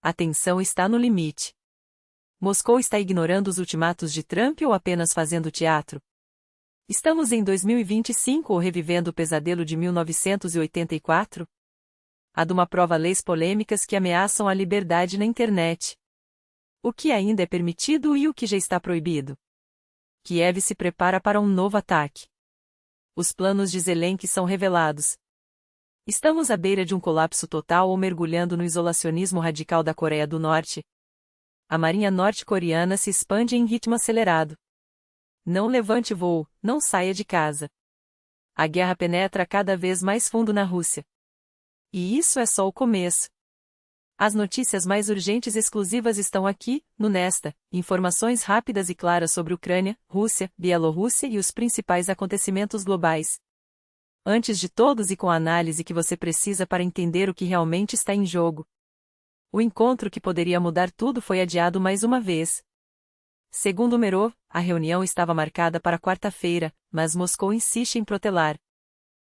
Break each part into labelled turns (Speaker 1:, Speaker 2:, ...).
Speaker 1: A tensão está no limite. Moscou está ignorando os ultimatos de Trump ou apenas fazendo teatro? Estamos em 2025 ou revivendo o pesadelo de 1984? Há de uma prova leis polêmicas que ameaçam a liberdade na internet. O que ainda é permitido e o que já está proibido? Kiev se prepara para um novo ataque. Os planos de Zelensky são revelados. Estamos à beira de um colapso total ou mergulhando no isolacionismo radical da Coreia do Norte? A marinha norte-coreana se expande em ritmo acelerado. Não levante voo, não saia de casa. A guerra penetra cada vez mais fundo na Rússia. E isso é só o começo. As notícias mais urgentes exclusivas estão aqui, no Nesta, informações rápidas e claras sobre Ucrânia, Rússia, Bielorrússia e os principais acontecimentos globais. Antes de todos e com a análise que você precisa para entender o que realmente está em jogo. O encontro que poderia mudar tudo foi adiado mais uma vez. Segundo Merov, a reunião estava marcada para quarta-feira, mas Moscou insiste em protelar.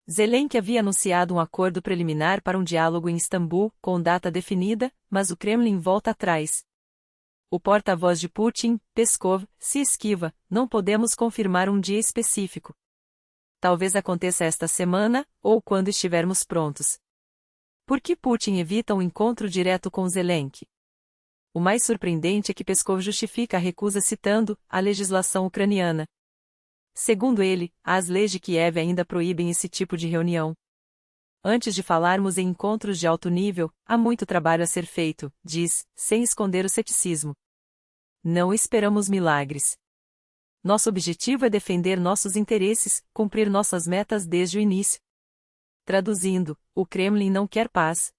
Speaker 1: Zelensky havia anunciado um acordo preliminar para um diálogo em Istambul, com data definida, mas o Kremlin volta atrás. O porta-voz de Putin, Peskov, se esquiva, não podemos confirmar um dia específico. Talvez aconteça esta semana, ou quando estivermos prontos. Por que Putin evita um encontro direto com Zelensky? O mais surpreendente é que Peskov justifica a recusa citando a legislação ucraniana. Segundo ele, as leis de Kiev ainda proíbem esse tipo de reunião. Antes de falarmos em encontros de alto nível, há muito trabalho a ser feito, diz, sem esconder o ceticismo. Não esperamos milagres. Nosso objetivo é defender nossos interesses, cumprir nossas metas desde o início. Traduzindo, o Kremlin não quer paz.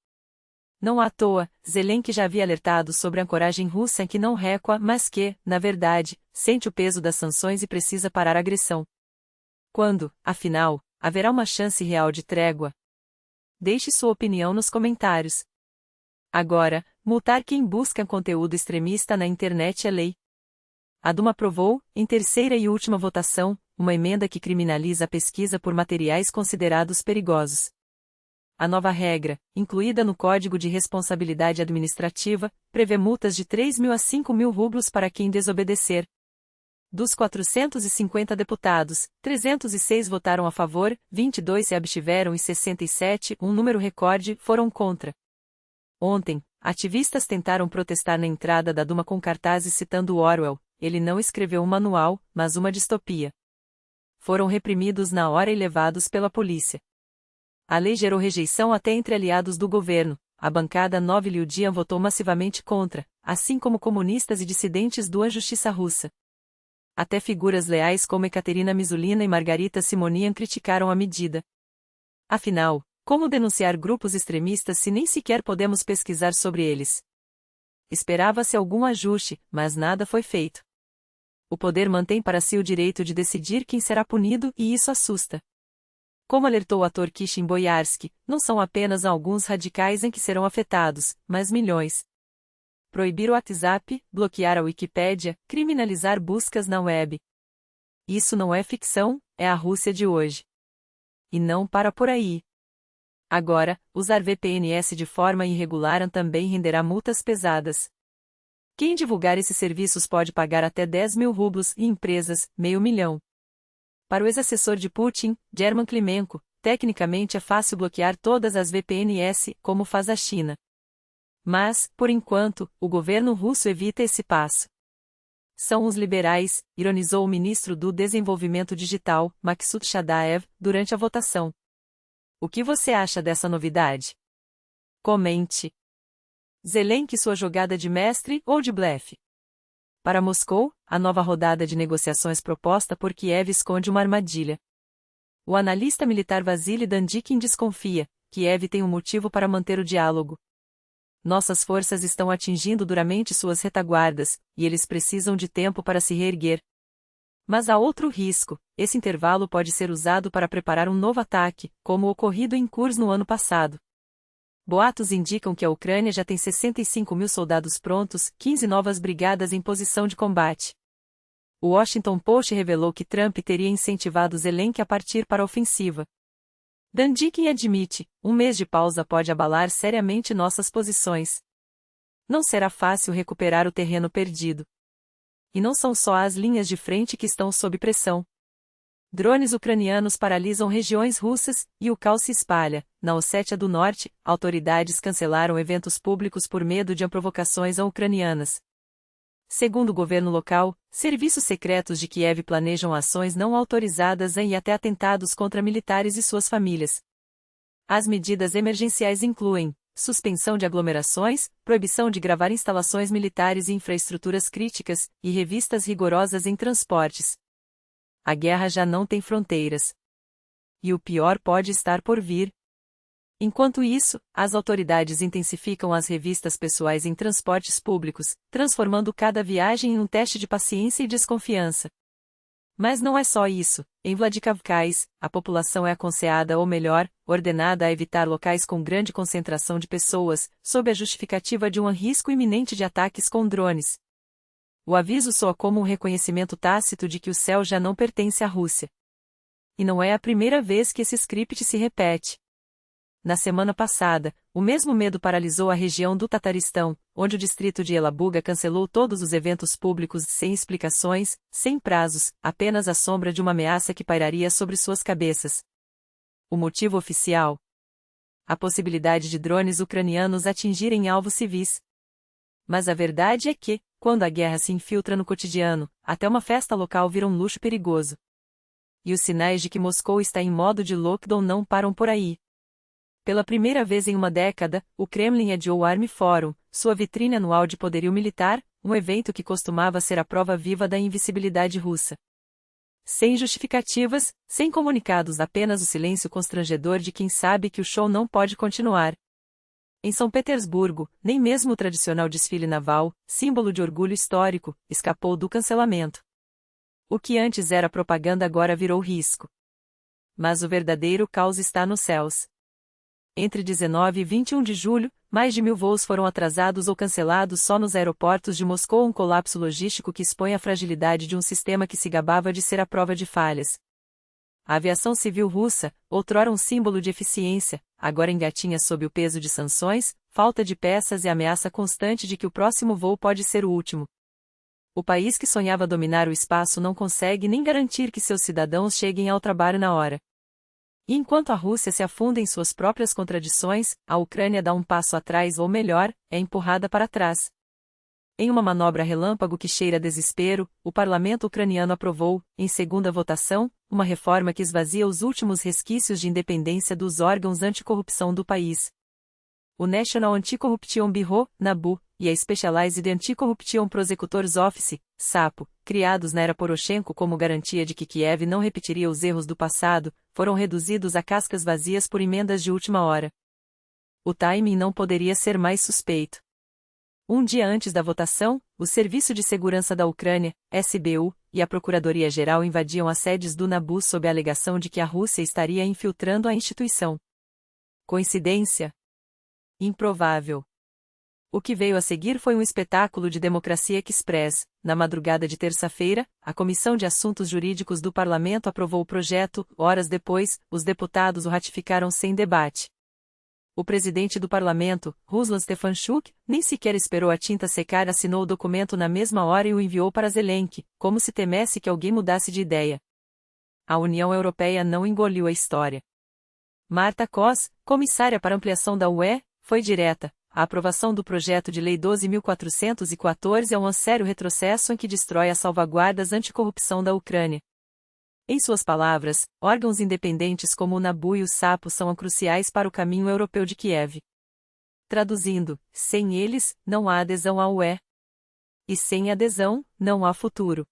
Speaker 1: Não à toa, Zelensky já havia alertado sobre a ancoragem russa que não recua, mas que, na verdade, sente o peso das sanções e precisa parar a agressão. Quando, afinal, haverá uma chance real de trégua? Deixe sua opinião nos comentários. Agora, multar quem busca conteúdo extremista na internet é lei. A Duma aprovou, em terceira e última votação, uma emenda que criminaliza a pesquisa por materiais considerados perigosos. A nova regra, incluída no Código de Responsabilidade Administrativa, prevê multas de 3.000 a 5.000 rublos para quem desobedecer. Dos 450 deputados, 306 votaram a favor, 22 se abstiveram e 67, um número recorde, foram contra. Ontem, ativistas tentaram protestar na entrada da Duma com cartazes citando Orwell. Ele não escreveu um manual, mas uma distopia. Foram reprimidos na hora e levados pela polícia. A lei gerou rejeição até entre aliados do governo. A bancada Novy Lyudian votou massivamente contra, assim como comunistas e dissidentes da justiça russa. Até figuras leais como Ekaterina Mizulina e Margarita Simonian criticaram a medida. Afinal, como denunciar grupos extremistas se nem sequer podemos pesquisar sobre eles? Esperava-se algum ajuste, mas nada foi feito. O poder mantém para si o direito de decidir quem será punido e isso assusta. Como alertou o ator Kishin Boyarsky, não são apenas alguns radicais em que serão afetados, mas milhões. Proibir o WhatsApp, bloquear a Wikipédia, criminalizar buscas na web. Isso não é ficção, é a Rússia de hoje. E não para por aí. Agora, usar VPNs de forma irregular também renderá multas pesadas. Quem divulgar esses serviços pode pagar até 10.000 rublos e empresas, $500.000. Para o ex-assessor de Putin, German Klimenko, tecnicamente é fácil bloquear todas as VPNs, como faz a China. Mas, por enquanto, o governo russo evita esse passo. São os liberais, ironizou o ministro do Desenvolvimento Digital, Maksut Shadaev, durante a votação. O que você acha dessa novidade? Comente. Zelensky sua jogada de mestre ou de blefe? Para Moscou, a nova rodada de negociações proposta por Kiev esconde uma armadilha. O analista militar Vasily Dandikin desconfia: Kiev tem um motivo para manter o diálogo. Nossas forças estão atingindo duramente suas retaguardas, e eles precisam de tempo para se reerguer. Mas há outro risco: esse intervalo pode ser usado para preparar um novo ataque, como o ocorrido em Kursk no ano passado. Boatos indicam que a Ucrânia já tem 65.000 soldados prontos, 15 novas brigadas em posição de combate. O Washington Post revelou que Trump teria incentivado Zelensky a partir para a ofensiva. Dandikin admite: um mês de pausa pode abalar seriamente nossas posições. Não será fácil recuperar o terreno perdido. E não são só as linhas de frente que estão sob pressão. Drones ucranianos paralisam regiões russas, e o caos se espalha. Na Ossétia do Norte, autoridades cancelaram eventos públicos por medo de provocações ucranianas. Segundo o governo local, serviços secretos de Kiev planejam ações não autorizadas e até atentados contra militares e suas famílias. As medidas emergenciais incluem suspensão de aglomerações, proibição de gravar instalações militares e infraestruturas críticas, e revistas rigorosas em transportes. A guerra já não tem fronteiras. E o pior pode estar por vir. Enquanto isso, as autoridades intensificam as revistas pessoais em transportes públicos, transformando cada viagem em um teste de paciência e desconfiança. Mas não é só isso. Em Vladikavkaz, a população é aconselhada ou melhor, ordenada a evitar locais com grande concentração de pessoas, sob a justificativa de um risco iminente de ataques com drones. O aviso soa como um reconhecimento tácito de que o céu já não pertence à Rússia. E não é a primeira vez que esse script se repete. Na semana passada, o mesmo medo paralisou a região do Tataristão, onde o distrito de Elabuga cancelou todos os eventos públicos sem explicações, sem prazos, apenas a sombra de uma ameaça que pairaria sobre suas cabeças. O motivo oficial? A possibilidade de drones ucranianos atingirem alvos civis. Mas a verdade é que, quando a guerra se infiltra no cotidiano, até uma festa local vira um luxo perigoso. E os sinais de que Moscou está em modo de lockdown não param por aí. Pela primeira vez em uma década, o Kremlin adiou o Army Forum, sua vitrine anual de poderio militar, um evento que costumava ser a prova viva da invisibilidade russa. Sem justificativas, sem comunicados, apenas o silêncio constrangedor de quem sabe que o show não pode continuar. Em São Petersburgo, nem mesmo o tradicional desfile naval, símbolo de orgulho histórico, escapou do cancelamento. O que antes era propaganda agora virou risco. Mas o verdadeiro caos está nos céus. Entre 19 e 21 de julho, mais de 1.000 voos foram atrasados ou cancelados só nos aeroportos de Moscou, um colapso logístico que expõe a fragilidade de um sistema que se gabava de ser à prova de falhas. A aviação civil russa, outrora um símbolo de eficiência, agora engatinha sob o peso de sanções, falta de peças e ameaça constante de que o próximo voo pode ser o último. O país que sonhava dominar o espaço não consegue nem garantir que seus cidadãos cheguem ao trabalho na hora. E enquanto a Rússia se afunda em suas próprias contradições, a Ucrânia dá um passo atrás ou melhor, é empurrada para trás. Em uma manobra relâmpago que cheira a desespero, o parlamento ucraniano aprovou, em segunda votação, uma reforma que esvazia os últimos resquícios de independência dos órgãos anticorrupção do país. O National Anti-Corruption Bureau, NABU, e a Specialized Anti-Corruption Prosecutors Office, SAPO, criados na era Poroshenko como garantia de que Kiev não repetiria os erros do passado, foram reduzidos a cascas vazias por emendas de última hora. O timing não poderia ser mais suspeito. Um dia antes da votação, o Serviço de Segurança da Ucrânia, SBU, e a Procuradoria-Geral invadiam as sedes do NABU sob a alegação de que a Rússia estaria infiltrando a instituição. Coincidência? Improvável. O que veio a seguir foi um espetáculo de democracia express. Na madrugada de terça-feira, a Comissão de Assuntos Jurídicos do Parlamento aprovou o projeto. Horas depois, os deputados o ratificaram sem debate. O presidente do parlamento, Ruslan Stefanchuk, nem sequer esperou a tinta secar, assinou o documento na mesma hora e o enviou para Zelensky, como se temesse que alguém mudasse de ideia. A União Europeia não engoliu a história. Marta Koss, comissária para ampliação da UE, foi direta. A aprovação do projeto de lei 12.414 é um sério retrocesso em que destrói as salvaguardas anticorrupção da Ucrânia. Em suas palavras, órgãos independentes como o NABU e o SAPO são cruciais para o caminho europeu de Kiev. Traduzindo, sem eles, não há adesão à UE. E sem adesão, não há futuro.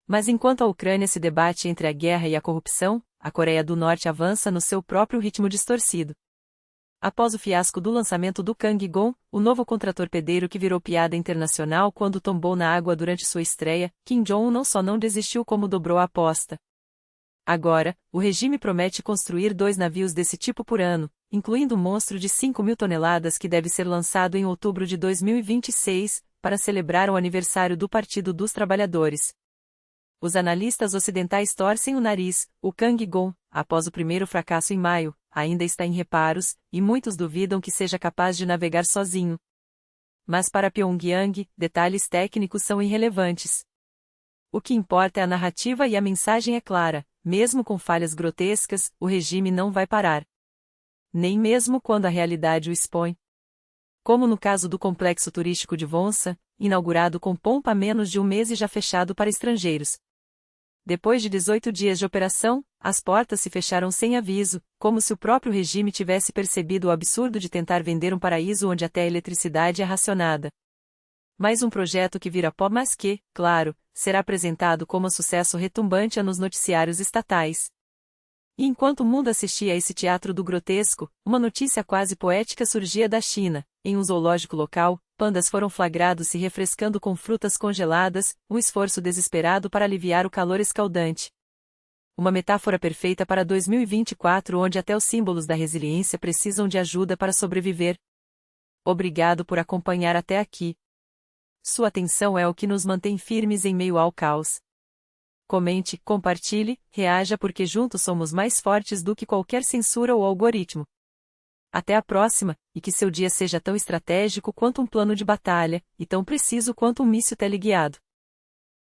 Speaker 1: Mas enquanto a Ucrânia se debate entre a guerra e a corrupção, a Coreia do Norte avança no seu próprio ritmo distorcido. Após o fiasco do lançamento do Kangong, o novo contratorpedeiro que virou piada internacional quando tombou na água durante sua estreia, Kim Jong-un não só não desistiu como dobrou a aposta. Agora, o regime promete construir 2 navios desse tipo por ano, incluindo um monstro de 5.000 toneladas que deve ser lançado em outubro de 2026, para celebrar o aniversário do Partido dos Trabalhadores. Os analistas ocidentais torcem o nariz. O Kangong, após o primeiro fracasso em maio, ainda está em reparos, e muitos duvidam que seja capaz de navegar sozinho. Mas para Pyongyang, detalhes técnicos são irrelevantes. O que importa é a narrativa e a mensagem é clara: mesmo com falhas grotescas, o regime não vai parar. Nem mesmo quando a realidade o expõe. Como no caso do complexo turístico de Wonsan, inaugurado com pompa há menos de um mês e já fechado para estrangeiros. Depois de 18 dias de operação, as portas se fecharam sem aviso, como se o próprio regime tivesse percebido o absurdo de tentar vender um paraíso onde até a eletricidade é racionada. Mais um projeto que vira pó, mas que, claro, será apresentado como um sucesso retumbante nos noticiários estatais. E enquanto o mundo assistia a esse teatro do grotesco, uma notícia quase poética surgia da China. Em um zoológico local, pandas foram flagrados se refrescando com frutas congeladas, um esforço desesperado para aliviar o calor escaldante. Uma metáfora perfeita para 2024, onde até os símbolos da resiliência precisam de ajuda para sobreviver. Obrigado por acompanhar até aqui. Sua atenção é o que nos mantém firmes em meio ao caos. Comente, compartilhe, reaja, porque juntos somos mais fortes do que qualquer censura ou algoritmo. Até a próxima, e que seu dia seja tão estratégico quanto um plano de batalha, e tão preciso quanto um míssil teleguiado.